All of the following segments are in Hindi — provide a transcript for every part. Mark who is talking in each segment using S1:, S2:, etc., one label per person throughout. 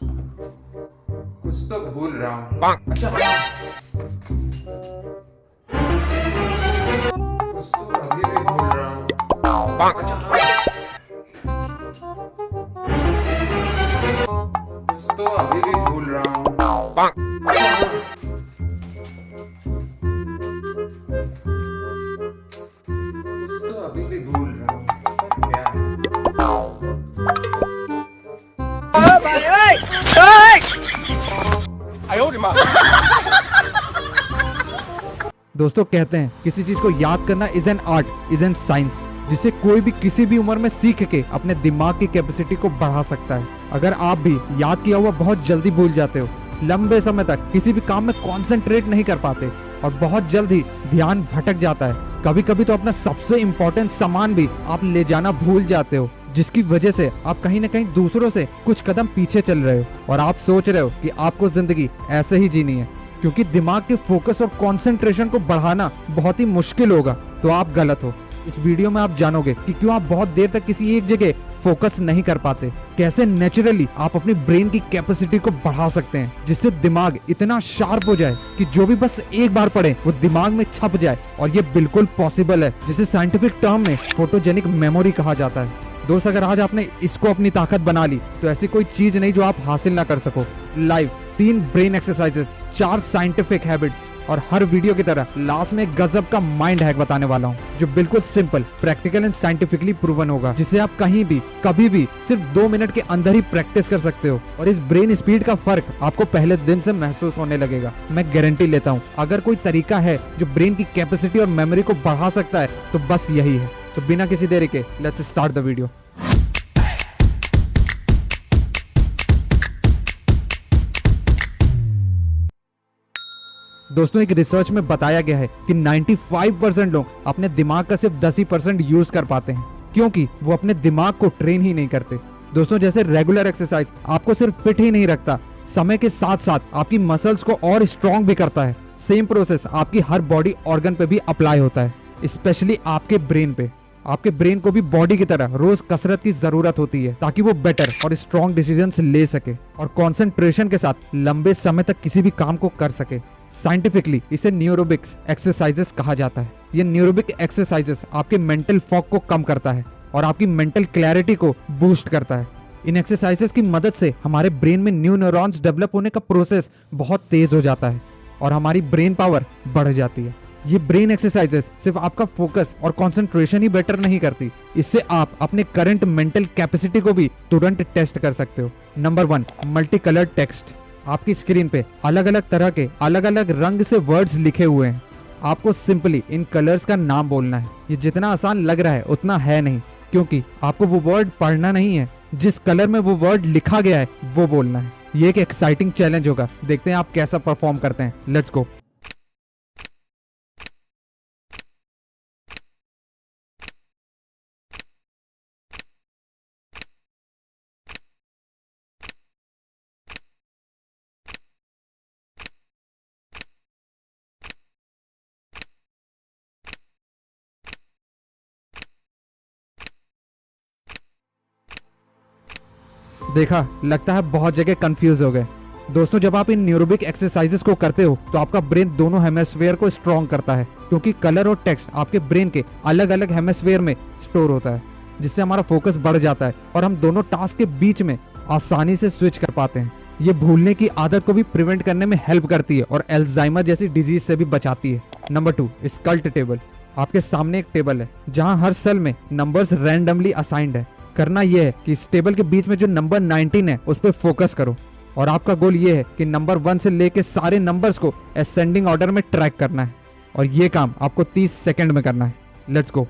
S1: कुछ तो भूल रहा हूँ। अच्छा हाँ, कुछ तो अभी भी भूल रहा हूँ। अच्छा हाँ, कुछ तो अभी भी भूल रहा हूँ। अच्छा हाँ, कुछ तो अभी भी भूल रहा हूँ। पर क्या है?
S2: दोस्तों कहते हैं किसी चीज को याद करना is an art, is an science, जिसे कोई भी किसी भी उम्र में सीख के अपने दिमाग की कैपेसिटी को बढ़ा सकता है। अगर आप भी याद किया हुआ बहुत जल्दी भूल जाते हो, लंबे समय तक किसी भी काम में कंसंट्रेट नहीं कर पाते और बहुत जल्द ही ध्यान भटक जाता है, कभी कभी तो अपना सबसे इम्पोर्टेंट सामान भी आप ले जाना भूल जाते हो, जिसकी वजह से आप कहीं ना कहीं दूसरों से कुछ कदम पीछे चल रहे हो और आप सोच रहे हो कि आपको जिंदगी ऐसे ही जीनी है क्योंकि दिमाग के फोकस और कंसंट्रेशन को बढ़ाना बहुत ही मुश्किल होगा, तो आप गलत हो। इस वीडियो में आप जानोगे कि क्यों आप बहुत देर तक किसी एक जगह फोकस नहीं कर पाते, कैसे नेचुरली आप अपनी ब्रेन की कैपेसिटी को बढ़ा सकते हैं जिससे दिमाग इतना शार्प हो जाए कि जो भी बस एक बार पढ़े वो दिमाग में छप जाए, और ये बिल्कुल पॉसिबल है, जिसे साइंटिफिक टर्म में फोटोजेनिक मेमोरी कहा जाता है। दोस्त अगर आज आपने इसको अपनी ताकत बना ली तो ऐसी कोई चीज नहीं जो आप हासिल ना कर सको। Live 3 brain exercises, 4 scientific habits और हर वीडियो की तरह लास्ट में एक गजब का माइंड हैक बताने वाला हूँ जो बिल्कुल simple, practical and scientifically proven होगा, जिसे आप कहीं भी कभी भी सिर्फ 2 मिनट के अंदर ही प्रैक्टिस कर सकते हो और इस ब्रेन स्पीड का फर्क आपको पहले दिन से महसूस होने लगेगा। मैं गारंटी लेता हूँ अगर कोई तरीका है जो ब्रेन की कैपेसिटी और मेमोरी को बढ़ा सकता है तो बस यही है। तो बिना किसी देरी के लेट्स स्टार्ट द वीडियो। दोस्तों एक रिसर्च में बताया गया है कि 95% लोग अपने दिमाग का सिर्फ 10% यूज कर पाते हैं क्योंकि वो अपने दिमाग को ट्रेन ही नहीं करते। दोस्तों जैसे रेगुलर एक्सरसाइज आपको सिर्फ फिट ही नहीं रखता, समय के साथ साथ आपकी मसल्स को और स्ट्रॉन्ग भी करता है। सेम प्रोसेस आपकी हर बॉडी ऑर्गन पे भी अप्लाई होता है, स्पेशली आपके ब्रेन पे। आपके ब्रेन को भी बॉडी की तरह रोज कसरत की जरूरत होती है ताकि वो बेटर और स्ट्रॉन्ग डिसीजंस ले सके और कंसंट्रेशन के साथ लंबे समय तक किसी भी काम को कर सके। साइंटिफिकली इसे न्यूरोबिक्स एक्सरसाइजेस कहा जाता है। ये न्यूरोबिक एक्सरसाइजेस आपके मेंटल फॉग को कम करता है और आपकी मेंटल क्लैरिटी को बूस्ट करता है। इन एक्सरसाइजेस की मदद से हमारे ब्रेन में न्यू न्यूरॉन्स डेवलप होने का प्रोसेस बहुत तेज हो जाता है और हमारी ब्रेन पावर बढ़ जाती है। ये ब्रेन एक्सरसाइजेस सिर्फ आपका फोकस और कंसंट्रेशन ही बेटर नहीं करती, इससे आप अपने करंट मेंटल कैपेसिटी को भी तुरंत टेस्ट कर सकते हो। Number 1, multi colour text. आपकी स्क्रीन पे अलग अलग तरह के अलग अलग रंग से वर्ड्स लिखे हुए हैं। आपको सिंपली इन कलर्स का नाम बोलना है। ये जितना आसान लग रहा है उतना है नहीं, क्योंकि आपको वो वर्ड पढ़ना नहीं है, जिस कलर में वो वर्ड लिखा गया है वो बोलना है। ये एक एक्साइटिंग चैलेंज होगा, देखते हैं आप कैसा परफॉर्म करते हैं। Let's go. देखा, लगता है बहुत जगह कंफ्यूज हो गए। दोस्तों जब आप इन न्यूरोबिक एक्सरसाइजेस को करते हो तो आपका ब्रेन दोनों हेमिस्फीयर को स्ट्रॉन्ग करता है, क्योंकि कलर और टेक्स्ट आपके ब्रेन के अलग अलग हेमिस्फीयर में स्टोर होता है, जिससे हमारा फोकस बढ़ जाता है और हम दोनों टास्क के बीच में आसानी से स्विच कर पाते हैं। ये भूलने की आदत को भी प्रिवेंट करने में हेल्प करती है और अल्जाइमर जैसी डिजीज से भी बचाती है। Number 2, Schulte table. आपके सामने एक टेबल है जहाँ हर सेल में नंबर्स रैंडमली असाइंड है। करना यह है कि इस टेबल के बीच में जो नंबर 19 है उस पर फोकस करो और आपका गोल ये है कि नंबर 1 से लेके सारे नंबर्स को असेंडिंग ऑर्डर में ट्रैक करना है और ये काम आपको 30 सेकंड में करना है। Let's go.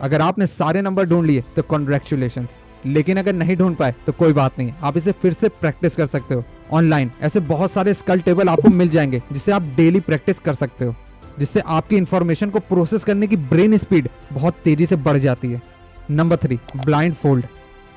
S2: अगर आपने सारे नंबर ढूंढ लिए तो कॉन्ग्रेचुलेशंस, लेकिन अगर नहीं ढूंढ पाए तो कोई बात नहीं, आप इसे फिर से प्रैक्टिस कर सकते हो। ऑनलाइन ऐसे बहुत सारे स्कल टेबल आपको मिल जाएंगे जिससे आप डेली प्रैक्टिस कर सकते हो, जिससे आपकी इंफॉर्मेशन को प्रोसेस करने की ब्रेन स्पीड बहुत तेजी से बढ़ जाती है। Number 3, blind fold.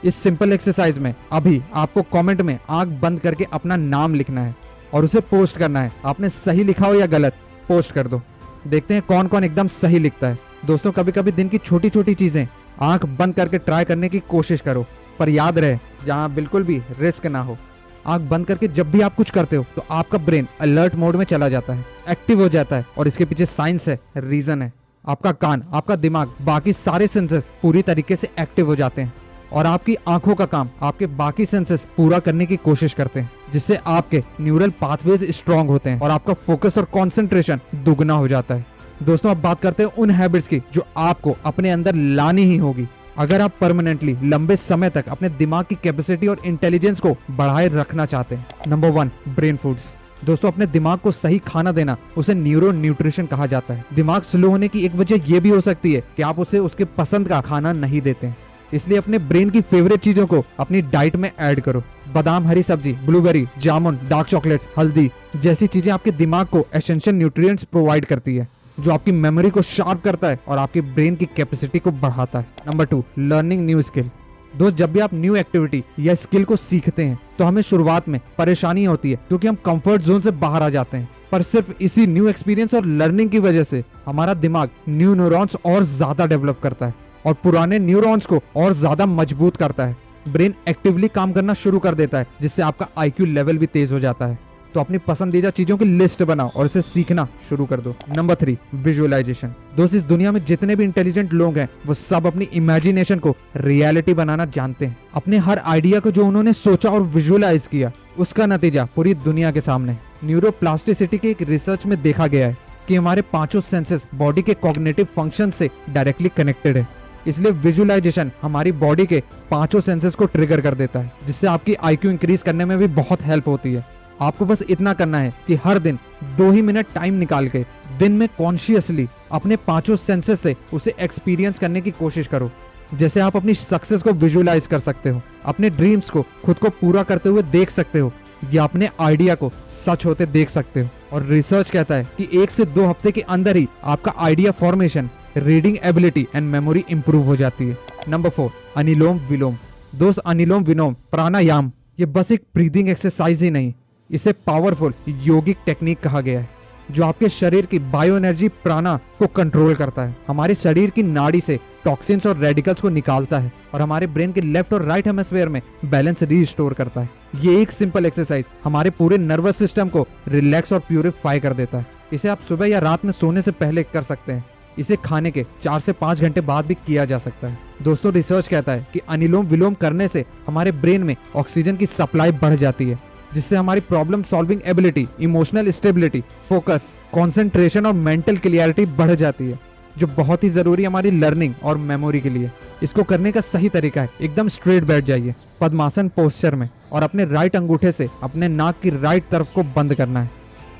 S2: इस सिंपल एक्सरसाइज में अभी आपको कमेंट में आंख बंद करके अपना नाम लिखना है और उसे पोस्ट करना है। आपने सही लिखा हो या गलत, पोस्ट कर दो। देखते हैं कौन कौन एकदम सही लिखता है। दोस्तों, कभी कभी दिन की छोटी छोटी चीजें आंख बंद करके ट्राई करने की कोशिश करो, पर याद रहे जहां बिल्कुल भी रिस्क ना हो। आंख बंद करके जब भी आप कुछ करते हो तो आपका ब्रेन अलर्ट मोड में चला जाता है, एक्टिव हो जाता है, और इसके पीछे साइंस है, रीजन है। आपका कान, आपका दिमाग, बाकी सारे सेंसेस पूरी तरीके से एक्टिव हो जाते हैं और आपकी आंखों का काम आपके बाकी सेंसेस पूरा करने की कोशिश करते हैं, जिससे आपके न्यूरल पाथवेज स्ट्रांग होते हैं और आपका फोकस और कंसंट्रेशन दुगना हो जाता है। दोस्तों, अब बात करते हैं उन हैबिट्स की जो आपको अपने अंदर लानी ही होगी अगर आप परमानेंटली लंबे समय तक अपने दिमाग की कैपेसिटी और इंटेलिजेंस को बढ़ाए रखना चाहते हैं। Number 1, brain foods. दोस्तों, अपने दिमाग को सही खाना देना, उसे न्यूरो न्यूट्रिशन कहा जाता है। दिमाग स्लो होने की एक वजह यह भी हो सकती है कि आप उसे उसके पसंद का खाना नहीं देते हैं, इसलिए अपने ब्रेन की फेवरेट चीजों को अपनी डाइट में ऐड करो। बादाम, हरी सब्जी, ब्लूबेरी, जामुन, डार्क चॉकलेट्स, हल्दी जैसी चीजें आपके दिमाग को एसेंशियल न्यूट्रिएंट्स प्रोवाइड करती है, जो आपकी मेमोरी को शार्प करता है और आपके ब्रेन की कैपेसिटी को बढ़ाता है। Number 2, learning new skill. दोस्त, जब भी आप न्यू एक्टिविटी या स्किल को सीखते हैं तो हमें शुरुआत में परेशानी होती है क्योंकि हम कंफर्ट जोन से बाहर आ जाते हैं, पर सिर्फ इसी न्यू एक्सपीरियंस और लर्निंग की वजह से हमारा दिमाग न्यू न्यूरॉन्स और ज्यादा डेवलप करता है और पुराने न्यूरॉन्स को और ज्यादा मजबूत करता है। ब्रेन एक्टिवली काम करना शुरू कर देता है, जिससे आपका IQ लेवल भी तेज हो जाता है। तो अपनी पसंदीदा चीजों की लिस्ट बनाओ और इसे सीखना शुरू कर दो। Number 3, visualization. दोस्त, इस दुनिया में जितने भी इंटेलिजेंट लोग हैं वो सब अपनी इमेजिनेशन को रियलिटी बनाना जानते हैं। अपने हर आइडिया को जो उन्होंने सोचा और विजुअलाइज किया, उसका नतीजा पूरी दुनिया के सामने। न्यूरोप्लास्टिसिटी के एक रिसर्च में देखा गया है कि हमारे 5 सेंसेस बॉडी के कॉग्निटिव फंक्शन से डायरेक्टली कनेक्टेड है। इसलिए विजुअलाइजेशन हमारी बॉडी के 5 सेंसेस को ट्रिगर कर देता है, जिससे आपकी IQ इंक्रीज करने में भी बहुत हेल्प होती है। आपको बस इतना करना है कि हर दिन 2 ही मिनट टाइम निकाल के दिन में कॉन्शियसली अपने 5 सेंसेस से उसे एक्सपीरियंस करने की कोशिश करो। जैसे आप अपनी सक्सेस को विजुअलाइज कर सकते हो, अपने ड्रीम्स को खुद को पूरा करते हुए देख सकते हो, या अपने आइडिया को सच होते देख सकते हो। और रिसर्च कहता है कि 1 से 2 हफ्ते के अंदर ही आपका idea formation, reading ability and memory improve हो जाती है। नंबर 4, अनुलोम विलोम। दोस्त, अनुलोम विलोम प्राणायाम ये बस एक ब्रीदिंग एक्सरसाइज ही नहीं, इसे पावरफुल योगिक टेक्निक कहा गया है, जो आपके शरीर की बायो एनर्जी प्राणा को कंट्रोल करता है, हमारे शरीर की नाड़ी से टॉक्सिन्स और रेडिकल्स को निकालता है और हमारे ब्रेन के लेफ्ट और राइट हेमिस्फीयर में बैलेंस रीस्टोर करता है। ये एक सिंपल एक्सरसाइज हमारे पूरे नर्वस सिस्टम को रिलैक्स और प्यूरिफाई कर देता है। इसे आप सुबह या रात में सोने से पहले कर सकते हैं। इसे खाने के 4 से 5 घंटे बाद भी किया जा सकता है। दोस्तों, रिसर्च कहता है कि अनुलोम विलोम करने से हमारे ब्रेन में ऑक्सीजन की सप्लाई बढ़ जाती है, जिससे हमारी problem solving ability, emotional stability, focus, concentration और मेंटल क्लियरिटी बढ़ जाती है, जो बहुत ही जरूरी है हमारी लर्निंग और मेमोरी के लिए। इसको करने का सही तरीका है एकदम स्ट्रेट बैठ जाइए पद्मासन पोस्चर में और अपने राइट अंगूठे से अपने नाक की राइट तरफ को बंद करना है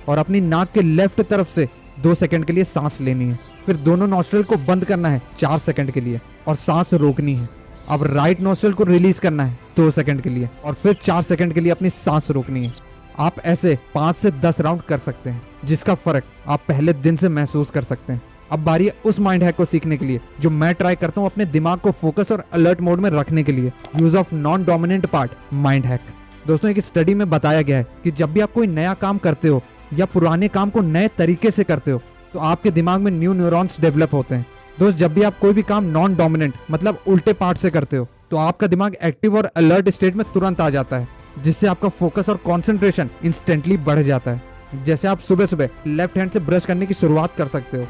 S2: और अपनी नाक के लेफ्ट तरफ से 2 सेकंड के लिए सांस लेनी है। फिर दोनों नॉस्ट्रिल को बंद करना है 4 सेकंड के लिए और सांस रोकनी है। अब राइट नॉस्ट्रिल को रिलीज करना है 2 सेकंड के लिए और फिर 4 सेकंड के लिए अपनी सांस रोकनी है। आप ऐसे 5 से 10 राउंड कर सकते हैं, जिसका फर्क आप पहले दिन से महसूस कर सकते हैं। अब बारी है उस माइंड हैक को सीखने के लिए जो मैं ट्राई करता हूँ अपने दिमाग को फोकस और अलर्ट मोड में रखने के लिए। Use of non dominant part mind hack. दोस्तों, एक स्टडी में बताया गया है कि जब भी आप कोई नया काम करते हो या पुराने काम को नए तरीके से करते हो तो आपके दिमाग में न्यू न्यूरॉन्स डेवलप होते हैं। दोस्त, जब भी आप कोई भी काम नॉन डोमिनेंट मतलब उल्टे पार्ट से करते हो तो आपका दिमाग एक्टिव और अलर्ट स्टेट में तुरंत आ जाता है, जिससे आपका फोकस और कंसंट्रेशन इंस्टेंटली बढ़ जाता है। जैसे आप सुबह सुबह लेफ्ट हैंड से ब्रश करने की शुरुआत कर सकते हो,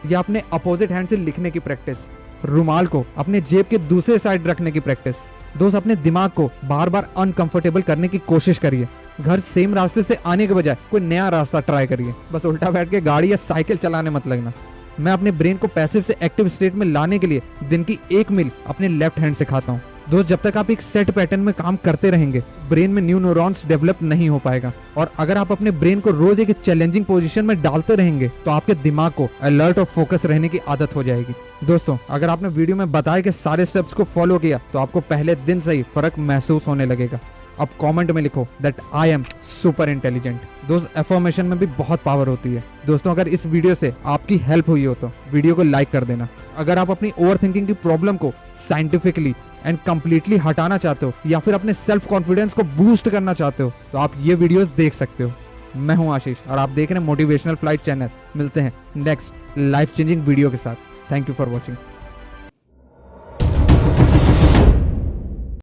S2: या अपने अपोजिट हैंड से लिखने की प्रैक्टिस, रुमाल को अपने जेब के दूसरे साइड रखने की प्रैक्टिस। दोस्त, अपने दिमाग को बार बार अनकंफर्टेबल करने की कोशिश करिए। घर सेम रास्ते से आने के बजाय कोई नया रास्ता ट्राई करिए। बस उल्टा बैठ के गाड़ी या साइकिल चलाने मत लगना। मैं अपने ब्रेन को पैसिव से एक्टिव स्टेट में लाने के लिए दिन की 1 मील अपने लेफ्ट हैंड से खाता हूँ। दोस्त, जब तक आप एक सेट पैटर्न में काम करते रहेंगे ब्रेन में न्यू न्यूरॉन्स डेवलप नहीं हो पाएगा। और अगर आप अपने ब्रेन को रोज एक चैलेंजिंग पोजीशन में डालते रहेंगे तो आपके दिमाग को अलर्ट और फोकस रहने की आदत हो जाएगी। दोस्तों, अगर आपने वीडियो में बताए के सारे स्टेप्स को फॉलो किया तो आपको पहले दिन से ही फर्क महसूस होने लगेगा। अब कमेंट में लिखो that I am super intelligent. दोस्त एफर्मेशन में भी बहुत पावर होती है। दोस्तों अगर इस वीडियो से आपकी हेल्प हुई हो तो वीडियो को लाइक कर देना। अगर आप अपनी ओवरथिंकिंग की प्रॉब्लम को साइंटिफिकली एंड कंप्लीटली हटाना चाहते हो या फिर अपने सेल्फ कॉन्फिडेंस को बूस्ट करना चाहते हो तो आप ये वीडियोस देख सकते हो। मैं हूं आशीष और आप देख रहे हैं मोटिवेशनल फ्लाइट चैनल। मिलते हैं नेक्स्ट लाइफ चेंजिंग वीडियो के साथ। Thank you for watching.